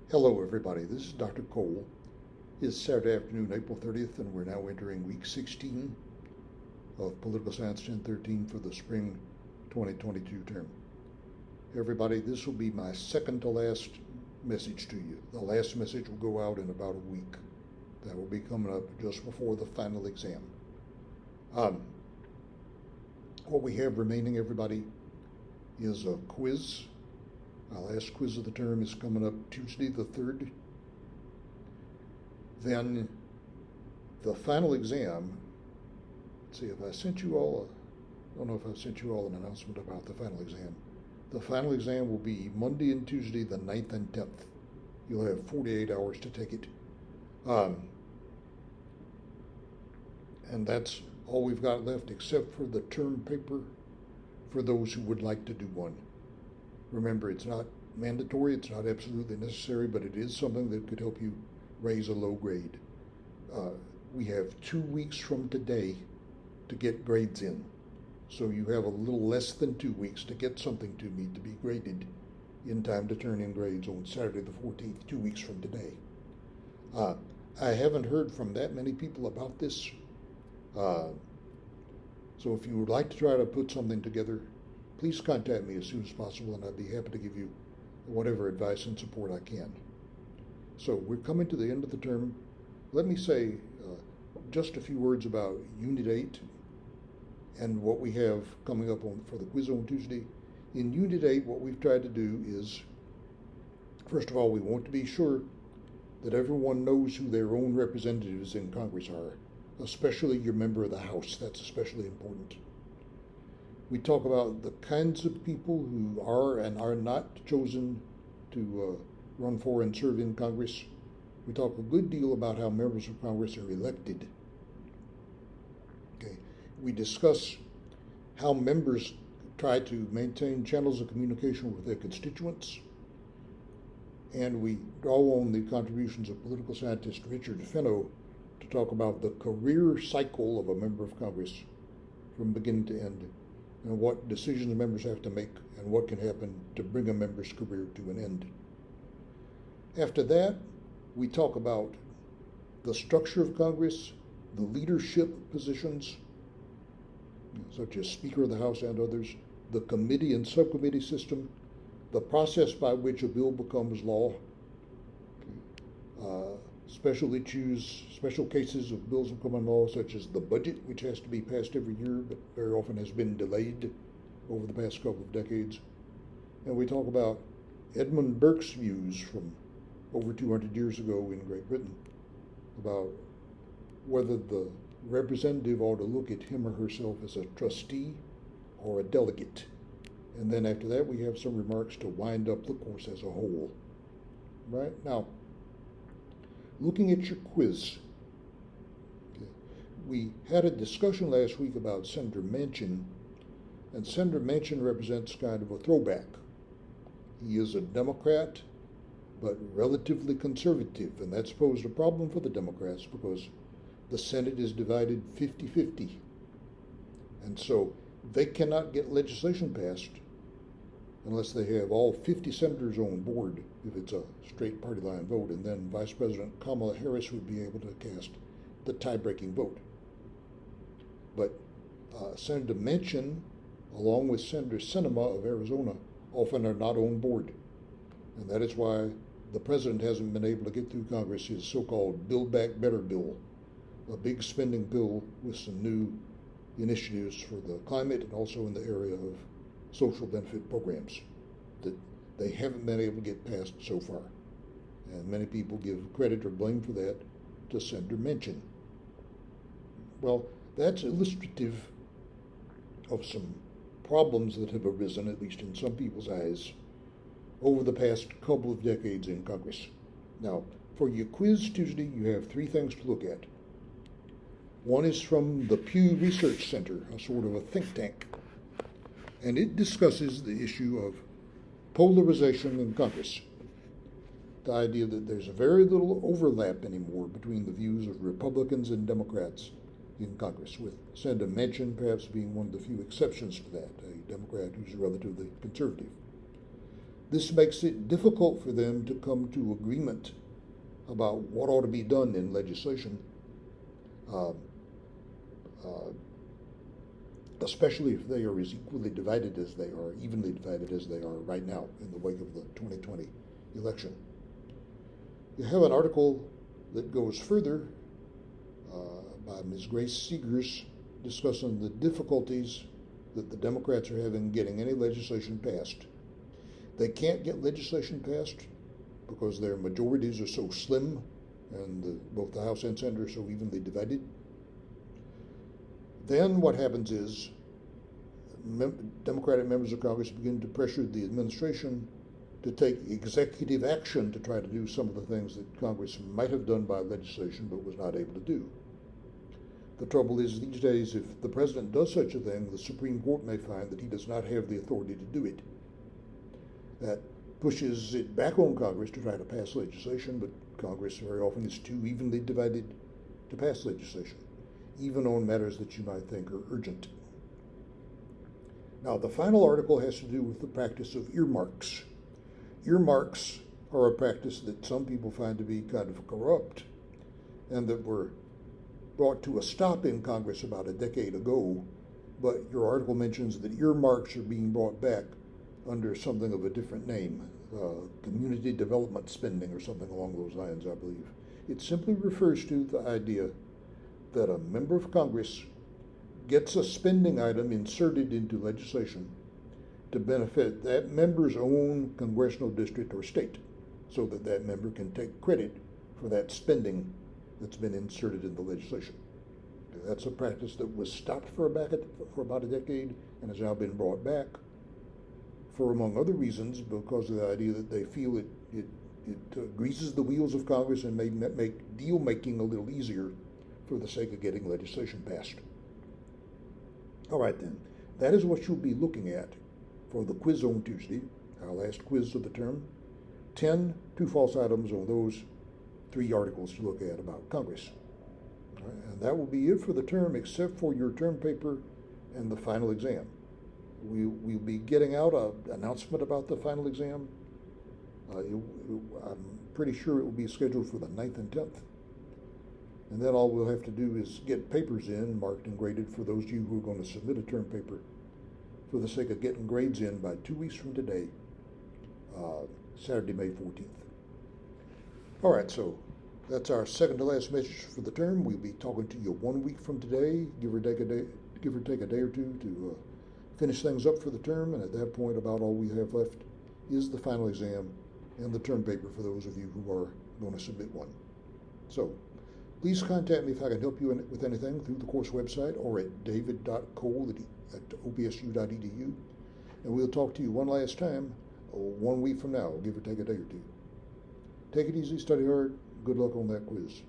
Hello, everybody. This is Dr. Cole. It's Saturday afternoon, April 30th, and we're now entering week 16 of Political Science 1013 for the spring 2022 term. Everybody, this will be my second to last message to you. The last message will go out in about a week. That will be coming up just before the final exam. What we have remaining, everybody, is a quiz. Our last quiz of the term is coming up Tuesday the 3rd. Then the final exam, let's see if I sent you all, I don't know if I sent you all an announcement about the final exam. The final exam will be Monday and Tuesday, the 9th and 10th. You'll have 48 hours to take it. And that's all we've got left except for the term paper for those who would like to do one. Remember, it's not mandatory, it's not absolutely necessary, but it is something that could help you raise a low grade. We have 2 weeks from today to get grades in. So you have a little less than 2 weeks to get something to me to be graded in time to turn in grades on Saturday the 14th, 2 weeks from today. I haven't heard from that many people about this. So if you would like to try to put something together, please contact me as soon as possible, and I'd be happy to give you whatever advice and support I can. So we're coming to the end of the term. Let me say just a few words about Unit 8 and what we have coming up for the quiz on Tuesday. In Unit 8, what we've tried to do is, first of all, we want to be sure that everyone knows who their own representatives in Congress are, especially your member of the House. That's especially important. We talk about the kinds of people who are and are not chosen to run for and serve in Congress. We talk a good deal about how members of Congress are elected. Okay. We discuss how members try to maintain channels of communication with their constituents. And we draw on the contributions of political scientist Richard Fenno to talk about the career cycle of a member of Congress from beginning to end, and what decisions members have to make and what can happen to bring a member's career to an end. After that, we talk about the structure of Congress, the leadership positions, such as Speaker of the House and others, the committee and subcommittee system, the process by which a bill becomes law, special cases of bills of common law, such as the budget, which has to be passed every year, but very often has been delayed over the past couple of decades. And we talk about Edmund Burke's views from over 200 years ago in Great Britain about whether the representative ought to look at him or herself as a trustee or a delegate. And then after that, we have some remarks to wind up the course as a whole. Right? Now, looking at your quiz, we had a discussion last week about Senator Manchin, and Senator Manchin represents kind of a throwback. He is a Democrat, but relatively conservative, and that's posed a problem for the Democrats because the Senate is divided 50-50. And so they cannot get legislation passed unless they have all 50 senators on board, if it's a straight party line vote, and then Vice President Kamala Harris would be able to cast the tie-breaking vote. But Senator Manchin, along with Senator Sinema of Arizona, often are not on board. And that is why the president hasn't been able to get through Congress his so-called Build Back Better bill, a big spending bill with some new initiatives for the climate and also in the area of social benefit programs that they haven't been able to get passed so far. And many people give credit or blame for that to Senator Manchin. Well, that's illustrative of some problems that have arisen, at least in some people's eyes, over the past couple of decades in Congress. Now, for your quiz Tuesday, you have 3 things to look at. One is from the Pew Research Center, a sort of a think tank, and it discusses the issue of polarization in Congress. The idea that there's very little overlap anymore between the views of Republicans and Democrats in Congress, with Senator Manchin perhaps being one of the few exceptions to that, a Democrat who's relatively conservative. This makes it difficult for them to come to agreement about what ought to be done in legislation, uh, uh, especially if they are as evenly divided as they are right now in the wake of the 2020 election. You have an article that goes further by Ms. Grace Seegers discussing the difficulties that the Democrats are having getting any legislation passed. They can't get legislation passed because their majorities are so slim and both the House and Senate are so evenly divided. Then what happens is Democratic members of Congress begin to pressure the administration to take executive action to try to do some of the things that Congress might have done by legislation but was not able to do. The trouble is these days, if the president does such a thing, the Supreme Court may find that he does not have the authority to do it. That pushes it back on Congress to try to pass legislation, but Congress very often is too evenly divided to pass legislation, even on matters that you might think are urgent. Now, the final article has to do with the practice of earmarks. Earmarks are a practice that some people find to be kind of corrupt and that were brought to a stop in Congress about a decade ago, but your article mentions that earmarks are being brought back under something of a different name, community development spending or something along those lines, I believe. It simply refers to the idea that a member of Congress gets a spending item inserted into legislation to benefit that member's own congressional district or state, so that that member can take credit for that spending that's been inserted in the legislation. That's a practice that was stopped for about a decade and has now been brought back for, among other reasons, because of the idea that they feel it greases the wheels of Congress and may make deal making a little easier for the sake of getting legislation passed. All right then, that is what you'll be looking at for the quiz on Tuesday, our last quiz of the term. 10 true false items on those 3 articles to look at about Congress. All right, and that will be it for the term, except for your term paper and the final exam. We'll be getting out an announcement about the final exam. I'm pretty sure it will be scheduled for the 9th and 10th. And then all we'll have to do is get papers in, marked and graded for those of you who are going to submit a term paper for the sake of getting grades in by 2 weeks from today, Saturday, May 14th. All right, so that's our second to last message for the term. We'll be talking to you 1 week from today, give or take a day or two to finish things up for the term, and at that point about all we have left is the final exam and the term paper for those of you who are going to submit one. So please contact me if I can help you with anything through the course website or at david.cole@opsu.edu, and we'll talk to you one last time 1 week from now, give or take a day or two. Take it easy, study hard, good luck on that quiz.